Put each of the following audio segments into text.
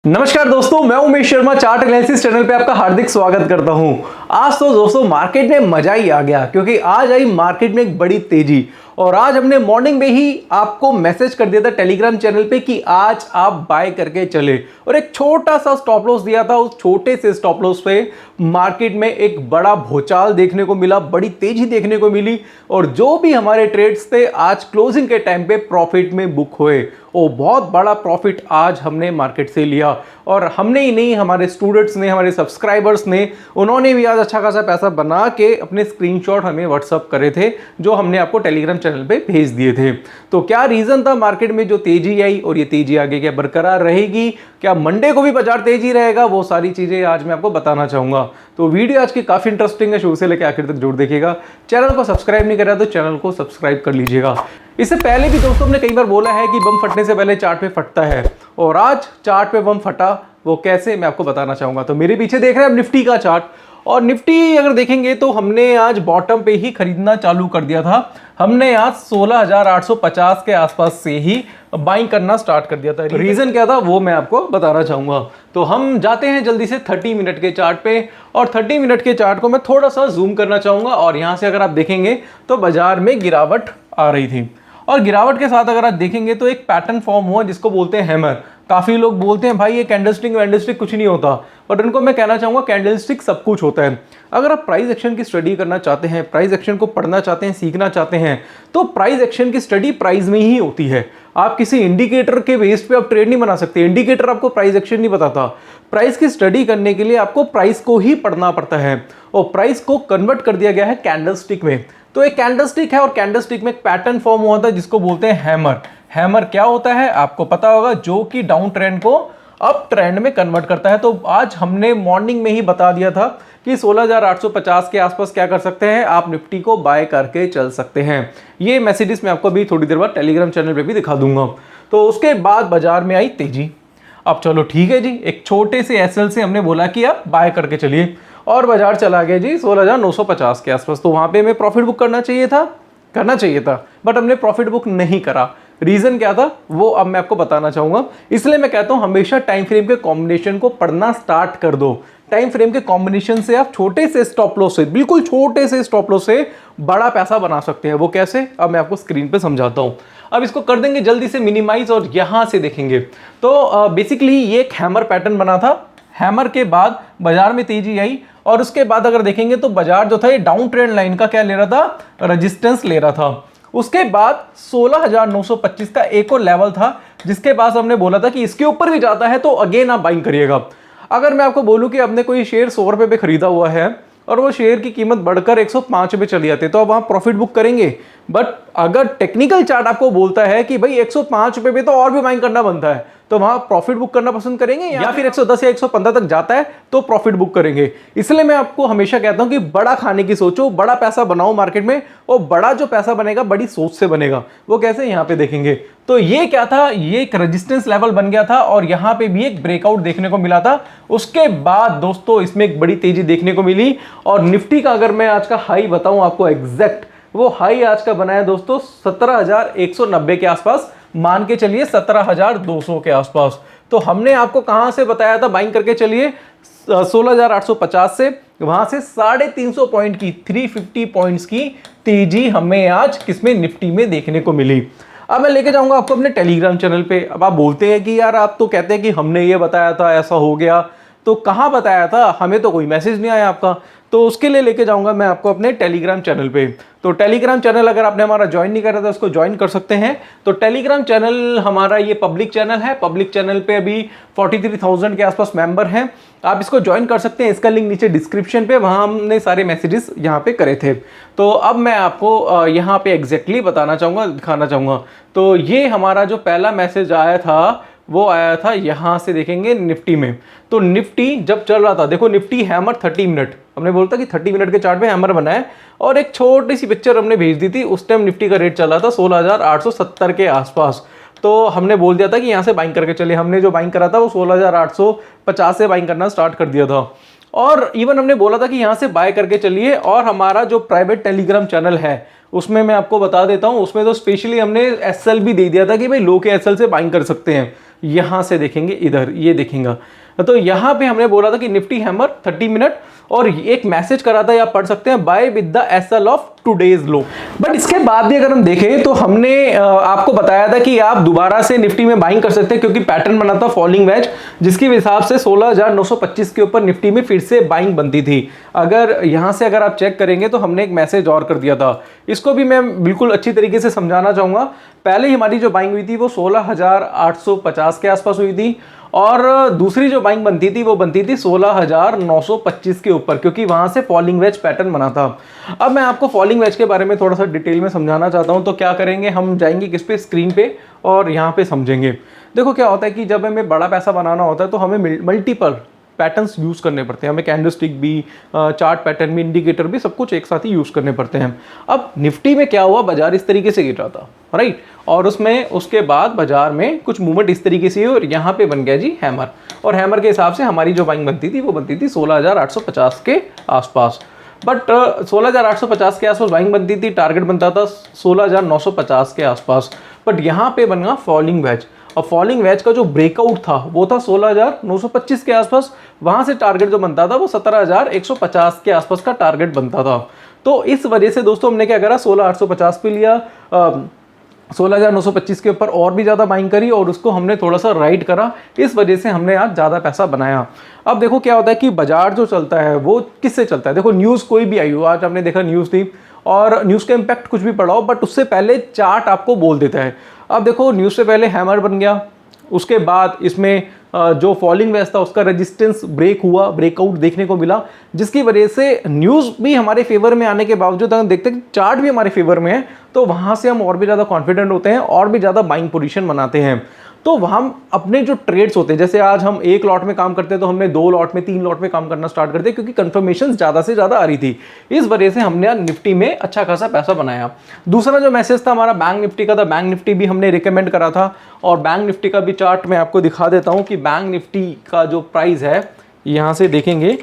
नमस्कार दोस्तों, मैं Umesh Sharma chart analysis channel पे आपका हार्दिक स्वागत करता हूं। आज तो दोस्तों मार्केट में मजा ही आ गया क्योंकि आज आई मार्केट में एक बड़ी तेजी। और आज हमने मॉर्निंग में ही आपको मैसेज कर दिया था टेलीग्राम चैनल पे कि आज आप बाय करके चले, और एक छोटा सा स्टॉप लॉस दिया था। उस छोटे से स्टॉप लॉस पे मार्केट में एक बड़ा भूचाल देखने को मिला, बड़ी तेजी देखने को मिली, और जो भी हमारे ट्रेड्स थे आज क्लोजिंग के टाइम पे प्रॉफिट में बुक हुए। वो बहुत बड़ा प्रॉफिट आज हमने मार्केट से लिया, और हमने ही नहीं, हमारे स्टूडेंट्स ने, हमारे सब्सक्राइबर्स ने, उन्होंने भी आज अच्छा खासा पैसा बना के अपने स्क्रीनशॉट हमें व्हाट्सअप करे थे, जो हमने आपको टेलीग्राम चैनल पे भेज दिए थे। तो क्या रीजन था मार्केट में जो तेजी आई, और ये तेजी आगे क्या बरकरार रहेगी, क्या मंडे को भी बाजार तेजी रहेगा, वो सारी चीजें आज मैं आपको बताना चाहूंगा। तो वीडियो आज की काफी इंटरेस्टिंग है, शुरू से लेकर आखिर तक जरूर देखिएगा। चैनल को सब्सक्राइब नहीं करा तो चैनल को सब्सक्राइब कर लीजिएगा। इससे पहले भी दोस्तों हमने कई बार बोला है कि बम फटने से पहले चार्ट पे फटता है, और आज चार्ट पे बम फटा। वो कैसे, मैं आपको बताना चाहूंगा। तो मेरे पीछे देख रहे हैं निफ्टी का चार्ट, और निफ्टी अगर देखेंगे तो हमने आज बॉटम पे ही खरीदना चालू कर दिया था। हमने आज 16,850 के आसपास से ही बाइंग करना स्टार्ट कर दिया था। रीजन क्या था वो मैं आपको बताना चाहूंगा। तो हम जाते हैं जल्दी से 30 मिनट के चार्ट पे, और 30 मिनट के चार्ट को मैं थोड़ा सा जूम करना चाहूंगा। और यहां से अगर आप देखेंगे तो बाजार में गिरावट आ रही थी, और गिरावट के साथ अगर आप देखेंगे तो एक पैटर्न फॉर्म हुआ जिसको बोलते हैं हैमर। काफी लोग बोलते हैं भाई ये कैंडलस्टिक कुछ नहीं होता, पर उनको मैं कहना चाहूंगा कैंडलस्टिक सब कुछ होता है। अगर आप प्राइस एक्शन की स्टडी करना चाहते हैं, प्राइस एक्शन को पढ़ना चाहते हैं, सीखना चाहते हैं, तो प्राइस एक्शन की स्टडी प्राइस में ही होती है। आप किसी इंडिकेटर के बेस पे आप ट्रेड नहीं बना सकते। इंडिकेटर आपको प्राइस एक्शन नहीं बताता। प्राइस की स्टडी करने के लिए आपको प्राइस को ही पढ़ना पड़ता है, और प्राइस को कन्वर्ट कर दिया गया है कैंडलस्टिक में। तो एक कैंडलस्टिक है, और कैंडलस्टिक में एक पैटर्न फॉर्म हुआ था जिसको बोलते हैं हैमर। हैमर क्या होता है आपको पता होगा, जो कि डाउन ट्रेंड को अप ट्रेंड में कन्वर्ट करता है। तो आज हमने मॉर्निंग में ही बता दिया था कि 16,850 के आसपास क्या कर सकते हैं, आप निफ्टी को बाय करके चल सकते हैं। ये मैसेजेस मैं आपको भी थोड़ी देर बाद टेलीग्राम चैनल पे भी दिखा दूंगा। तो उसके बाद बाजार में आई तेजी। अब चलो ठीक है जी, एक छोटे से एसएल से हमने बोला कि आप बाय करके चलिए, और बाजार चला गया जी 16,950 के आसपास। तो वहां पे हमें प्रॉफिट बुक करना चाहिए था, बट हमने प्रॉफिट बुक नहीं करा। रीजन क्या था वो अब मैं आपको बताना चाहूंगा। इसलिए मैं कहता हूं हमेशा टाइम फ्रेम के कॉम्बिनेशन को पढ़ना स्टार्ट कर दो। टाइम फ्रेम के कॉम्बिनेशन से आप छोटे से स्टॉप लॉस से, बिल्कुल छोटे से स्टॉप लॉस से बड़ा पैसा बना सकते हैं। वो कैसे, अब मैं आपको स्क्रीन पे समझाता हूं। अब इसको कर देंगे जल्दी से मिनिमाइज, और यहां से देखेंगे तो बेसिकली ये एक हैमर पैटर्न बना था। हैमर के बाद बाजार में तेजी आई, और उसके बाद अगर देखेंगे तो बाजार जो था ये डाउन ट्रेंड लाइन का क्या ले रहा था, रेजिस्टेंस ले रहा था। उसके बाद 16,925 का एक और लेवल था जिसके पास हमने बोला था कि इसके ऊपर भी जाता है तो अगेन आप बाइंग करिएगा। अगर मैं आपको बोलूं कि आपने कोई शेयर 100 रुपए पे खरीदा हुआ है, और वो शेयर की कीमत बढ़कर 105 रुपए चली जाती है, तो अब आप प्रॉफिट बुक करेंगे। बट अगर टेक्निकल चार्ट आपको बोलता है कि भाई 105 रुपए पे तो और भी बाइंग करना बनता है, तो वहां प्रॉफिट बुक करना पसंद करेंगे, या फिर 110 या 115 तक जाता है तो प्रॉफिट बुक करेंगे। इसलिए मैं आपको हमेशा कहता हूं कि बड़ा खाने की सोचो, बड़ा पैसा बनाओ मार्केट में, और बड़ा जो पैसा बनेगा बड़ी सोच से बनेगा। वो कैसे, यहां पे देखेंगे तो ये क्या था, ये एक रेजिस्टेंस लेवल बन गया था, और यहां पे भी एक ब्रेकआउट देखने को मिला था। उसके बाद दोस्तों इसमें एक बड़ी तेजी देखने को मिली, और निफ्टी का अगर मैं आज का हाई बताऊं आपको एग्जैक्ट, वो हाई आज का बनाया दोस्तों 17,190 के आसपास, मान के चलिए 17,200 के आसपास। तो हमने आपको कहां से बताया था बाइंग करके चलिए, 16,850 से। वहां से 350 पॉइंट की, 350 पॉइंट्स की तेजी हमें आज किसमें, निफ्टी में देखने को मिली। अब मैं लेके जाऊंगा आपको अपने टेलीग्राम चैनल पे। अब आप बोलते हैं कि यार आप तो कहते हैं कि हमने ये बताया था, ऐसा हो गया, तो कहां बताया था, हमें तो कोई मैसेज नहीं आया आपका। तो उसके लिए लेके जाऊंगा मैं आपको अपने टेलीग्राम चैनल पे। तो टेलीग्राम चैनल अगर आपने हमारा ज्वाइन नहीं करा था उसको ज्वाइन कर सकते हैं। तो टेलीग्राम चैनल हमारा ये पब्लिक चैनल है। पब्लिक चैनल पे अभी 43,000 के आसपास मेंबर हैं। आप इसको ज्वाइन कर सकते हैं, इसका लिंक नीचे डिस्क्रिप्शन पे, वहां हमने सारे मैसेजेस यहाँ पे करे थे। तो अब मैं आपको यहाँ पे एग्जैक्टली बताना चाहूंगा, दिखाना चाहूंगा। तो ये हमारा जो पहला मैसेज आया था वो आया था यहां से, देखेंगे निफ्टी में। तो निफ्टी जब चल रहा था, देखो निफ्टी हैमर 30 मिनट, हमने बोलता कि 30 मिनट के चार्ट पे हैमर बना है, और एक छोटी सी पिक्चर हमने भेज दी थी। उस टाइम निफ्टी का रेट चल रहा था 16,870 के आसपास। तो हमने बोल दिया था कि यहां से बाइंग करके चले। हमने जो बाइंग करा था वो 16,850 से बाइंग करना स्टार्ट कर दिया था, और इवन हमने बोला था कि यहां से बाय करके चलिए। और हमारा जो प्राइवेट टेलीग्राम चैनल है उसमें मैं आपको बता देता हूं, उसमें तो स्पेशली हमने एसएल भी दे दिया था कि भाई लो के एसएल से बाइंग कर सकते हैं। यहाँ से देखेंगे इधर, ये देखेंगे। तो यहाँ पे हमने बोला था कि निफ्टी हैमर 30 मिनट, और एक मैसेज करा था, आप पढ़ सकते हैं, by with the SL of today's low. But इसके बाद भी अगर हम देखें तो हमने आपको बताया था कि आप दोबारा से निफ्टी में बाइंग कर सकते हैं, क्योंकि पैटर्न बना था फॉलिंग वेज, जिसके हिसाब से 16,925 के ऊपर निफ्टी में फिर से बाइंग बनती थी। अगर यहाँ से अगर आप चेक करेंगे तो हमने एक मैसेज और कर दिया था, इसको भी मैं बिल्कुल अच्छी तरीके से समझाना चाहूँगा। पहले ही हमारी जो बाइंग हुई थी वो 16,850 के आसपास हुई थी, और दूसरी जो बाइंग बनती थी वो बनती थी 16,925 के ऊपर, क्योंकि वहां से फॉलिंग वेज पैटर्न बना था। अब मैं आपको फॉलिंग वेज के बारे में थोड़ा सा डिटेल में समझाना चाहता हूं। तो क्या करेंगे, हम जाएंगे किस पे, स्क्रीन पे, और यहाँ पे समझेंगे। देखो क्या होता है कि जब हमें बड़ा पैसा बनाना होता है तो हमें मल्टीपल पैटर्न्स यूज़ करने पड़ते हैं, हमें कैंडलस्टिक भी, चार्ट पैटर्न भी, इंडिकेटर भी, सब कुछ एक साथ ही यूज़ करने पड़ते हैं। अब निफ्टी में क्या हुआ, बाजार इस तरीके से गिर रहा था, राइट, और उसके बाद बाजार में कुछ मूवमेंट इस तरीके से, और यहाँ पे बन गया जी हैमर, और हैमर के हिसाब से हमारी जो बाइंग बनती थी वो बनती थी 16,850 के आसपास। बट 16,850 के आसपास बाइंग बनती थी, टारगेट बनता था 16,950 के आसपास। बट यहाँ पे बन गया फॉलिंग वेज, और फॉलिंग वेज का जो ब्रेकआउट था वो था 16,925 के आसपास, वहां से टारगेट जो बनता था वो 17,150 के आसपास का टारगेट बनता था। तो इस वजह से दोस्तों हमने क्या करा, 16,850 पे लिया, 16,925 के ऊपर और भी ज़्यादा बाइंग करी, और उसको हमने थोड़ा सा राइट करा, इस वजह से हमने आज ज़्यादा पैसा बनाया। अब देखो क्या होता है कि बाजार जो चलता है वो किससे चलता है। देखो न्यूज़ कोई भी आई हो, आज हमने देखा न्यूज़ थी, और न्यूज़ का इम्पैक्ट कुछ भी पड़ा हो, बट उससे पहले चार्ट आपको बोल देता है। अब देखो न्यूज़ से पहले हैमर बन गया, उसके बाद इसमें जो फॉलिंग वेज था उसका रेजिस्टेंस ब्रेक हुआ, ब्रेकआउट देखने को मिला, जिसकी वजह से न्यूज़ भी हमारे फेवर में आने के बावजूद हम देखते हैं कि चार्ट भी हमारे फेवर में है, तो वहाँ से हम और भी ज़्यादा कॉन्फिडेंट होते हैं, और भी ज़्यादा बाइंग पोजीशन बनाते हैं। तो हम अपने जो ट्रेड्स होते हैं, जैसे आज हम एक लॉट में काम करते हैं तो हमने 2 लॉट में, 3 लॉट में काम करना स्टार्ट करते हैं, क्योंकि कंफर्मेशन ज़्यादा से ज़्यादा आ रही थी। इस वजह से हमने आज निफ्टी में अच्छा खासा पैसा बनाया। दूसरा जो मैसेज था हमारा बैंक निफ्टी का था, बैंक निफ्टी भी हमने रिकमेंड करा था, और बैंक निफ्टी का भी चार्ट मैं आपको दिखा देता हूँ कि बैंक निफ्टी का जो प्राइस है, यहाँ से देखेंगे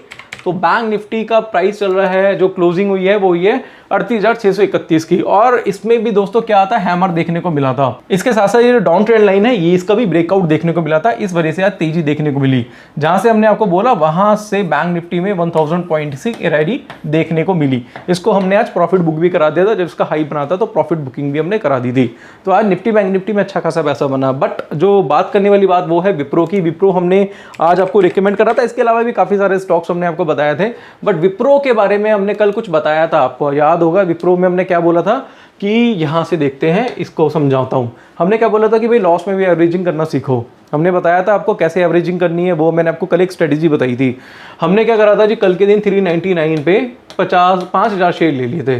तो बैंक निफ्टी का प्राइस चल रहा है, जो क्लोजिंग हुई है वो हुई है 38,631 की, और इसमें भी दोस्तों क्या आता है, हैमर देखने को मिला था। इसके साथ साथ ये जो डाउन ट्रेंड लाइन है, ये इसका भी ब्रेकआउट देखने को मिला था, इस वजह से आज तेजी देखने को मिली। जहां से हमने आपको बोला वहां से बैंक निफ्टी में 1000 पॉइंट की रैली देखने को मिली। इसको हमने आज प्रॉफिट बुक भी करा दिया था, जब इसका हाई बना था तो प्रॉफिट बुकिंग भी हमने करा दी थी। तो आज निफ्टी बैंक निफ्टी में अच्छा खासा पैसा बना। बट जो बात करने वाली बात वो है विप्रो की। विप्रो हमने आज आपको रिकमेंड करा था, इसके अलावा भी काफी सारे स्टॉक्स हमने आपको बताए थे, बट विप्रो के बारे में हमने कल कुछ बताया था, आपको याद होगा। विप्रो में हमने क्या बोला था कि यहां से देखते हैं, इसको समझाता हूं। हमने क्या बोला था कि भाई लॉस में भी एवरेजिंग करना सीखो। हमने बताया था आपको कैसे एवरेजिंग करनी है, वो मैंने आपको कल एक स्ट्रेटेजी बताई थी। हमने क्या करा था जी, कल के दिन 399 पे 5,000 शेयर ले लिए थे,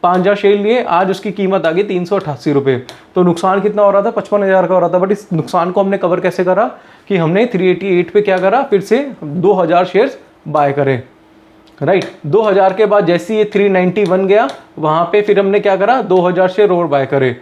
5,000 शेयर लिए, आज उसकी कीमत आ गई 388 रुपये। तो नुकसान कितना हो रहा था, 55,000 का हो रहा था। बट इस नुकसान को हमने कवर कैसे करा कि हमने 388 पे क्या करा, फिर से 2,000 शेयर्स बाय करे, राइट। 2000 के बाद जैसे ये 391 गया, वहां पे फिर हमने क्या करा, 2000 शेयर और बाय करे।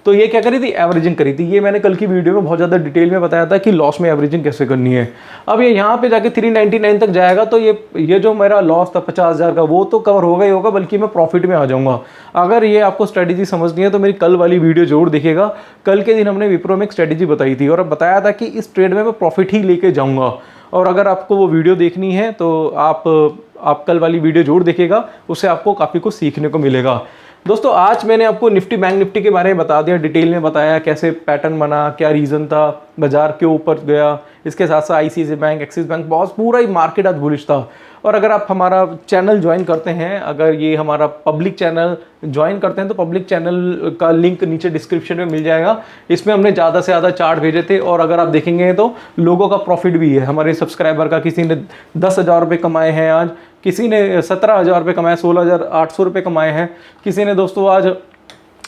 तो ये क्या करी थी, एवरेजिंग करी थी। ये मैंने कल की वीडियो में बहुत ज़्यादा डिटेल में बताया था कि लॉस में एवरेजिंग कैसे करनी है। अब ये यहाँ पे जाके 399 तक जाएगा, तो ये जो मेरा लॉस था 50,000 का, वो तो कवर होगा ही होगा, बल्कि मैं प्रॉफिट में आ जाऊँगा। अगर ये आपको स्ट्रेटेजी समझनी है तो मेरी कल वाली वीडियो जरूर देखिएगा। कल के दिन हमने विप्रो में एक स्ट्रेटेजी बताई थी, और अब बताया था कि इस ट्रेड में मैं प्रॉफिट ही लेके जाऊँगा। और अगर आपको वो वीडियो देखनी है तो आप कल वाली वीडियो जरूर देखिएगा, उससे आपको काफ़ी कुछ सीखने को मिलेगा। दोस्तों आज मैंने आपको निफ्टी बैंक निफ्टी के बारे में बता दिया, डिटेल में बताया कैसे पैटर्न बना, क्या रीज़न था, बाजार के ऊपर गया। इसके साथ साथ आईसीआईसीआई बैंक, एक्सिस बैंक, बहुत पूरा ही मार्केट आज बुलिश था। और अगर आप हमारा चैनल ज्वाइन करते हैं, अगर ये हमारा पब्लिक चैनल ज्वाइन करते हैं तो पब्लिक चैनल का लिंक नीचे डिस्क्रिप्शन में मिल जाएगा। इसमें हमने ज़्यादा से ज़्यादा चार्ट भेजे थे, और अगर आप देखेंगे तो लोगों का प्रॉफिट भी है। हमारे सब्सक्राइबर का किसी ने 10,000 रुपये कमाए हैं आज, किसी ने 17,000 रुपये कमाए, 16,800 रुपये कमाए हैं, किसी ने दोस्तों आज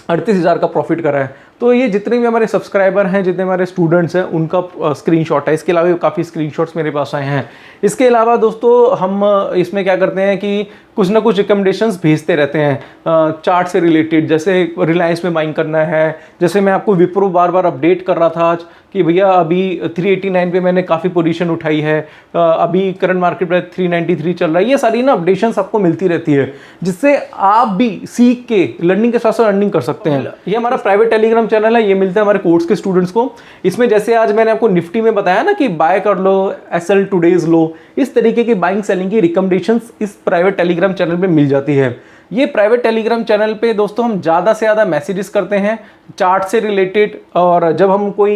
38,000 का प्रॉफिट करा है। तो ये जितने भी हमारे सब्सक्राइबर हैं, जितने हमारे स्टूडेंट्स हैं, उनका स्क्रीनशॉट है। इसके अलावा काफ़ी स्क्रीनशॉट्स मेरे पास आए हैं। इसके अलावा दोस्तों हम इसमें क्या करते हैं कि कुछ ना कुछ रिकमेंडेशंस भेजते रहते हैं चार्ट से रिलेटेड, जैसे रिलायंस में बाइंग करना है। जैसे मैं आपको विप्रो बार बार अपडेट कर रहा था आज कि भैया अभी 389 पे मैंने काफ़ी पोजीशन उठाई है, अभी करंट मार्केट प्राइस 393 चल रहा है। ये सारी ना अपडेशंस आपको मिलती रहती है, जिससे आप भी सीख के लर्निंग के साथ साथ अर्निंग कर सकते हैं। ये हमारा प्राइवेट टेलीग्राम चैनल है, ये मिलता है हमारे कोर्स के स्टूडेंट्स को। इसमें जैसे आज मैंने आपको निफ्टी में बताया ना कि बाय कर लो, एसएल टुडेज लो, इस तरीके की बाइंग सेलिंग की रिकमेंडेशंस इस प्राइवेट टेलीग्राम चैनल पे मिल जाती है। ये प्राइवेट टेलीग्राम चैनल पे दोस्तों हम ज़्यादा से ज़्यादा मैसेजेस करते हैं चार्ट से रिलेटेड, और जब हम कोई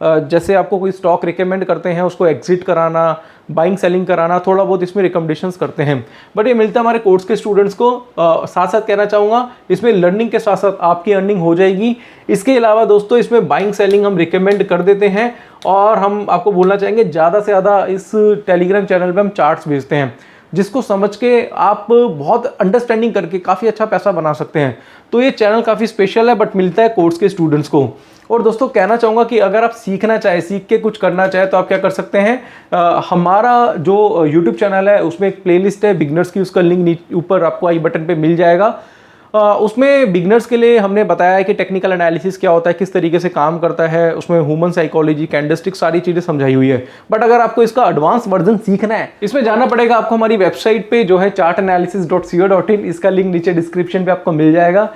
जैसे आपको कोई स्टॉक रिकमेंड करते हैं, उसको एग्जिट कराना, बाइंग सेलिंग कराना, थोड़ा बहुत इसमें रिकमेंडेशंस करते हैं। बट ये मिलता है हमारे कोर्स के स्टूडेंट्स को। साथ साथ कहना चाहूँगा, इसमें लर्निंग के साथ साथ आपकी अर्निंग हो जाएगी। इसके अलावा दोस्तों इसमें बाइंग सेलिंग हम रिकमेंड कर देते हैं, और हम आपको बोलना चाहेंगे ज़्यादा से ज़्यादा इस टेलीग्राम चैनल पर हम चार्ट्स भेजते हैं, जिसको समझ के आप बहुत अंडरस्टैंडिंग करके काफ़ी अच्छा पैसा बना सकते हैं। तो ये चैनल काफ़ी स्पेशल है, बट मिलता है कोर्स के स्टूडेंट्स को। और दोस्तों कहना चाहूँगा कि अगर आप सीखना चाहें, सीख के कुछ करना चाहें, तो आप क्या कर सकते हैं, हमारा जो यूट्यूब चैनल है उसमें एक प्लेलिस्ट है बिगनर्स की, उसका लिंक ऊपर आपको आई बटन पे मिल जाएगा। उसमें बिगनर्स के लिए हमने बताया है कि टेक्निकल एनालिसिस क्या होता है, किस तरीके से काम करता है, उसमें ह्यूमन साइकोलॉजी, कैंडलस्टिक, सारी चीज़ें समझाई हुई है। बट अगर आपको इसका एडवांस वर्जन सीखना है, इसमें जाना पड़ेगा आपको हमारी वेबसाइट पे जो है chartanalysis.co.in, इसका लिंक नीचे डिस्क्रिप्शन पे आपको मिल जाएगा।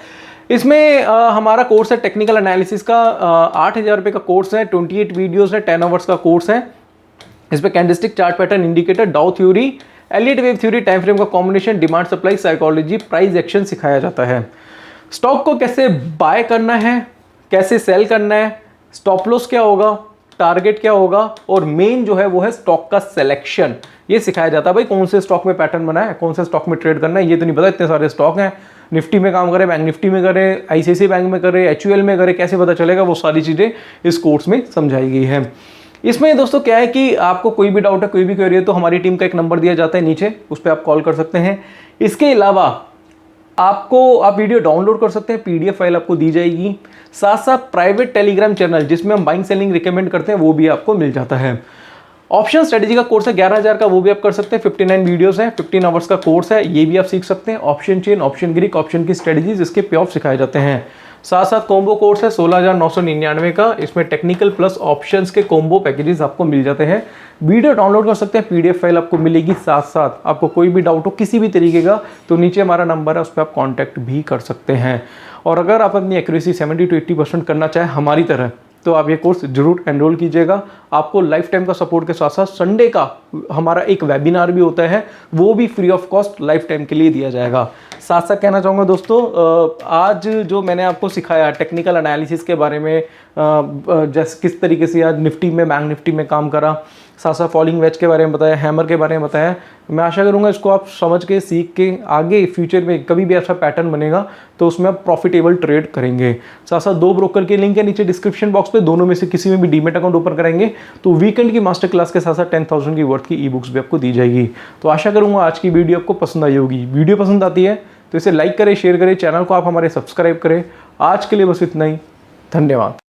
इसमें हमारा कोर्स है टेक्निकल एनालिसिस का, 8,000 रुपये का कोर्स है, 28 वीडियोज़ है, 10 आवर्स का कोर्स है। इस पर candlestick, chart pattern, indicator, Dow theory, Elliott wave theory, time frame का combination, demand supply psychology, price action सिखाया जाता है। स्टॉक को कैसे बाय करना है, कैसे सेल करना है, स्टॉप लॉस क्या होगा, टारगेट क्या होगा, और मेन जो है वो है स्टॉक का सिलेक्शन, ये सिखाया जाता है। भाई कौन से स्टॉक में पैटर्न बना है, कौन से स्टॉक में ट्रेड करना है, ये तो नहीं पता, इतने सारे स्टॉक हैं। निफ्टी में काम करें, बैंक निफ्टी में करें, आईसीआईसीआई बैंक में करें, एचयूएल में करें, कैसे पता चलेगा, वो सारी चीज़ें इस कोर्स में समझाई गई है। इसमें दोस्तों क्या है कि आपको कोई भी डाउट है, कोई भी क्वेरी है, तो हमारी टीम का एक नंबर दिया जाता है नीचे, उस पर आप कॉल कर सकते हैं। इसके अलावा आप वीडियो डाउनलोड कर सकते हैं, पीडीएफ फाइल आपको दी जाएगी। साथ साथ प्राइवेट टेलीग्राम चैनल जिसमें हम बाइंग सेलिंग रिकमेंड करते हैं, वो भी आपको मिल जाता है। ऑप्शन स्ट्रेटेजी का कोर्स है 11,000 का, वो भी आप कर सकते हैं। 59 वीडियोस है, 15 आवर्स का कोर्स है, ये भी आप सीख सकते हैं। Option chain, option Greek, option की स्ट्रेटेजीज, इसके पे ऑफ सिखाए जाते हैं। साथ साथ कॉम्बो कोर्स है 16,999 का, इसमें टेक्निकल प्लस ऑप्शंस के कॉम्बो पैकेजेस आपको मिल जाते हैं। वीडियो डाउनलोड कर सकते हैं, पीडीएफ फाइल आपको मिलेगी। साथ साथ आपको कोई भी डाउट हो किसी भी तरीके का, तो नीचे हमारा नंबर है, उस पर आप कॉन्टैक्ट भी कर सकते हैं। और अगर आप अपनी एक्यूरेसी 70 to 80% करना चाहें हमारी तरह, तो आप ये कोर्स जरूर एनरोल कीजिएगा। आपको लाइफ टाइम का सपोर्ट के साथ साथ संडे का हमारा एक वेबिनार भी होता है, वो भी free of cost life time के लिए दिया जाएगा। साथ साथ कहना चाहूँगा दोस्तों, आज जो मैंने आपको सिखाया टेक्निकल एनालिसिस के बारे में, जैसे किस तरीके से आज निफ्टी में, बैंक निफ्टी में काम करा, साथ साथ फॉलिंग वेज के बारे में बताया, हैमर के बारे में बताया, मैं आशा करूंगा इसको आप समझ के, सीख के, आगे फ्यूचर में कभी भी ऐसा पैटर्न बनेगा तो उसमें आप प्रॉफिटेबल ट्रेड करेंगे। साथ साथ 2 ब्रोकर के लिंक है नीचे डिस्क्रिप्शन बॉक्स पे, दोनों में से किसी में भी डीमेट अकाउंट ओपन कराएंगे तो वीकेंड की मास्टर क्लास के साथ साथ 10,000 की वर्थ की ई बुक्स भी आपको दी जाएगी। तो आशा करूंगा आज की वीडियो आपको पसंद आई होगी। वीडियो पसंद आती है तो इसे लाइक करें, शेयर करें, चैनल को आप हमारे सब्सक्राइब करें। आज के लिए बस इतना ही, धन्यवाद।